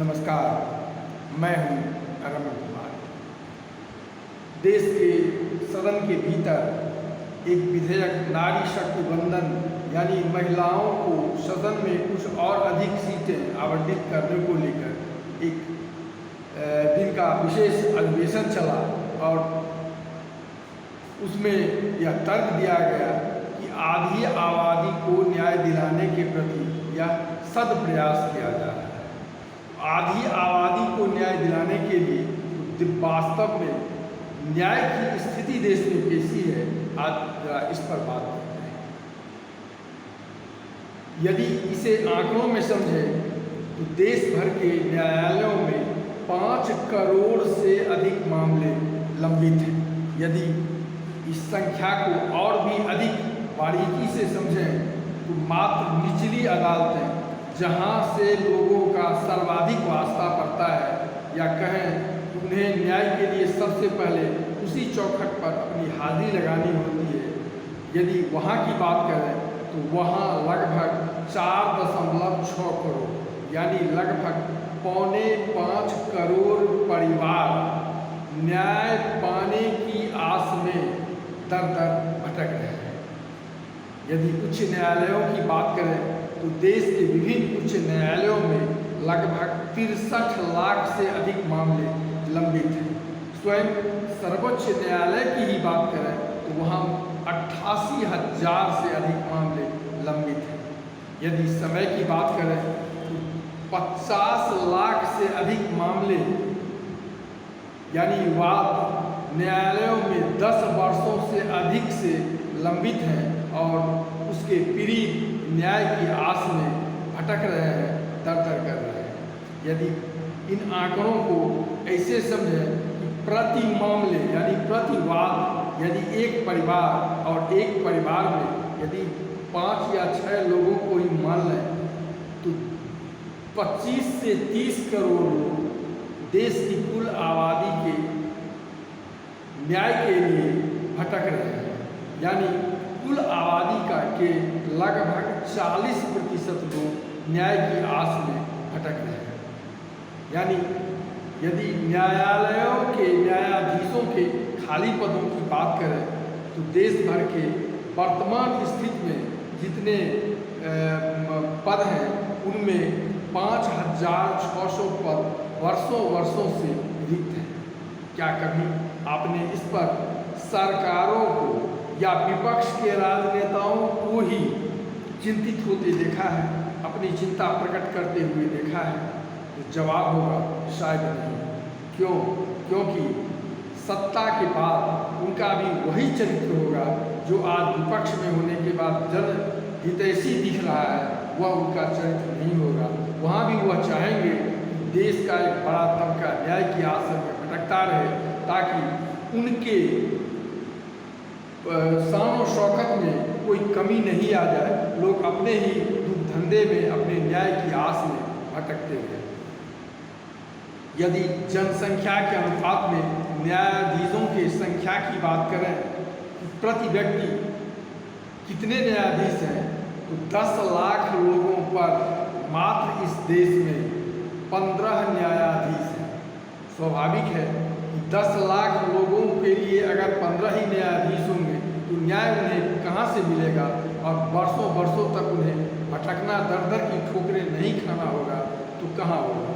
नमस्कार, मैं हूं रमन कुमार। देश के सदन के भीतर एक विधेयक नारी शक्ति वंदन यानी महिलाओं को सदन में कुछ और अधिक सीटें आवंटित करने को लेकर एक दिन का विशेष अधिवेशन चला और उसमें यह तर्क दिया गया कि आधी आबादी को न्याय दिलाने के प्रति यह सद प्रयास किया जा रहा है। आधी आबादी को न्याय दिलाने के लिए वास्तव में न्याय की स्थिति देश में कैसी है, आज इस पर बात करते हैं। यदि इसे आंकड़ों में समझें तो देश भर के न्यायालयों में 5 करोड़ से अधिक मामले लंबित हैं। यदि इस संख्या को और भी अधिक बारीकी से समझें तो मात्र निचली अदालतें, जहां से लोगों का सर्वाधिक वास्ता पड़ता है या कहें उन्हें न्याय के लिए सबसे पहले उसी चौखट पर अपनी हाजिरी लगानी होती है, यदि वहां की बात करें तो वहां लगभग 4.6 करोड़ यानी लगभग 4.25 करोड़ परिवार न्याय पाने की आस में दर दर भटक रहे हैं। यदि उच्च न्यायालयों की बात करें तो देश के विभिन्न उच्च न्यायालयों में लगभग 63 लाख से अधिक मामले लंबित हैं। स्वयं सर्वोच्च न्यायालय की ही बात करें तो वहाँ 88,000 से अधिक मामले लंबित हैं। यदि समय की बात करें तो 50 लाख से अधिक मामले यानी वाद न्यायालयों में 10 वर्षों से अधिक से लंबित हैं और उसके पीड़ित न्याय की आस में भटक रहे हैं, दर दर कर रहे हैं। यदि इन आंकड़ों को ऐसे समझें कि प्रति मामले यानी प्रति वाद यदि एक परिवार और एक परिवार में यदि 5 या 6 लोगों को ही मान लें तो 25 से 30 करोड़ लोग देश की कुल आबादी के न्याय के लिए भटक रहे हैं। यानी कुल आबादी का के लगभग 40% लोग न्याय की आस में भटक रहे हैं। यानी यदि न्यायालयों के न्यायाधीशों के खाली पदों की बात करें तो देश भर के वर्तमान स्थिति में जितने पद हैं उनमें 5,600 पद वर्षों से रिक्त हैं। क्या कभी आपने इस पर सरकारों को या विपक्ष के राजनेताओं को ही चिंतित होते देखा है, अपनी चिंता प्रकट करते हुए देखा है? तो जवाब होगा शायद नहीं। क्यों? क्योंकि सत्ता के बाद उनका भी वही चरित्र होगा जो आज विपक्ष में होने के बाद जन हितैषी दिख रहा है, वह उनका चरित्र नहीं होगा। वहाँ भी वह चाहेंगे कि देश का एक बड़ा तबका न्याय की आस में भटकता रहे ताकि उनके शान और शौकत में कोई कमी नहीं आ जाए, लोग अपने ही दुख धंधे में अपने न्याय की आस में भटकते हैं। यदि जनसंख्या के अनुपात में न्यायाधीशों की संख्या की बात करें तो प्रति व्यक्ति कितने न्यायाधीश हैं तो 10 लाख लोगों पर मात्र इस देश में 15 न्यायाधीश हैं। स्वाभाविक है कि 10 लाख लोगों के लिए अगर 15 ही न्यायाधीश होंगे तो न्याय उन्हें कहाँ से मिलेगा और वर्षों तक उन्हें भटकना, दर दर की ठोकरें नहीं खाना होगा तो कहाँ होगा।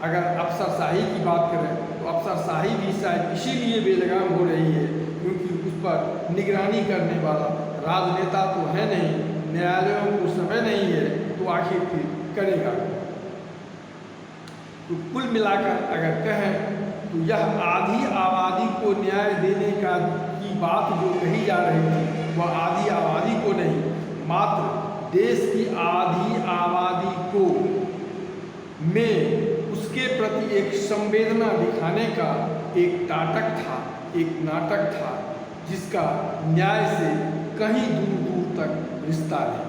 अगर अफसरशाही की बात करें तो अफसरशाही भी शायद इसीलिए बेलगाम हो रही है क्योंकि उस पर निगरानी करने वाला राजनेता तो है नहीं, न्यायालयों को समय नहीं है, तो आखिर फिर करेगा। तो कुल मिलाकर अगर कहें तो यह आधी आबादी को न्याय देने की बात जो कही जा रही थी वह आधी आबादी को नहीं, मात्र देश की आधी आबादी को में उसके प्रति एक संवेदना दिखाने का एक नाटक था, जिसका न्याय से कहीं दूर तक रिश्ता नहीं।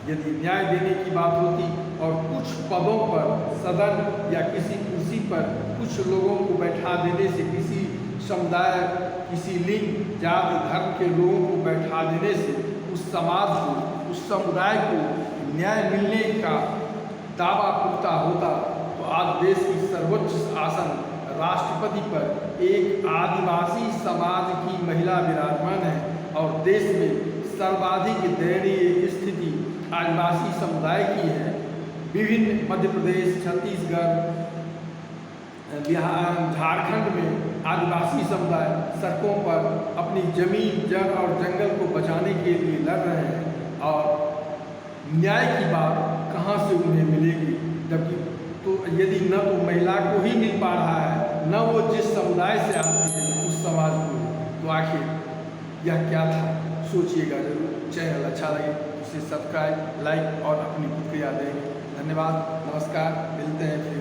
यदि न्याय देने की बात होती और कुछ पदों पर सदन या किसी कुर्सी पर कुछ लोगों को बैठा देने से, किसी समुदाय, किसी लिंग, जाति, धर्म के लोगों को बैठा देने से उस समाज को, उस समुदाय को न्याय मिलने का दावा पुख्ता होता तो आज देश की सर्वोच्च आसन राष्ट्रपति पर एक आदिवासी समाज की महिला विराजमान है और देश में सर्वाधिक दयनीय स्थिति आदिवासी समुदाय की है। विभिन्न मध्य प्रदेश, छत्तीसगढ़, बिहार, झारखंड में आदिवासी समुदाय सड़कों पर अपनी जमीन, जड़ और जंगल को बचाने के लिए लड़ रहे हैं और न्याय की बात कहाँ से उन्हें मिलेगी, जबकि तो यदि न तो महिला को ही मिल पा रहा है, न वो जिस समुदाय से आती है उस समाज को, तो आखिर यह क्या था? सोचिएगा जरूर। चैनल अच्छा लगे तो उसे सब्सक्राइब, लाइक और अपनी प्रतिक्रिया देंगे। धन्यवाद, नमस्कार, मिलते हैं।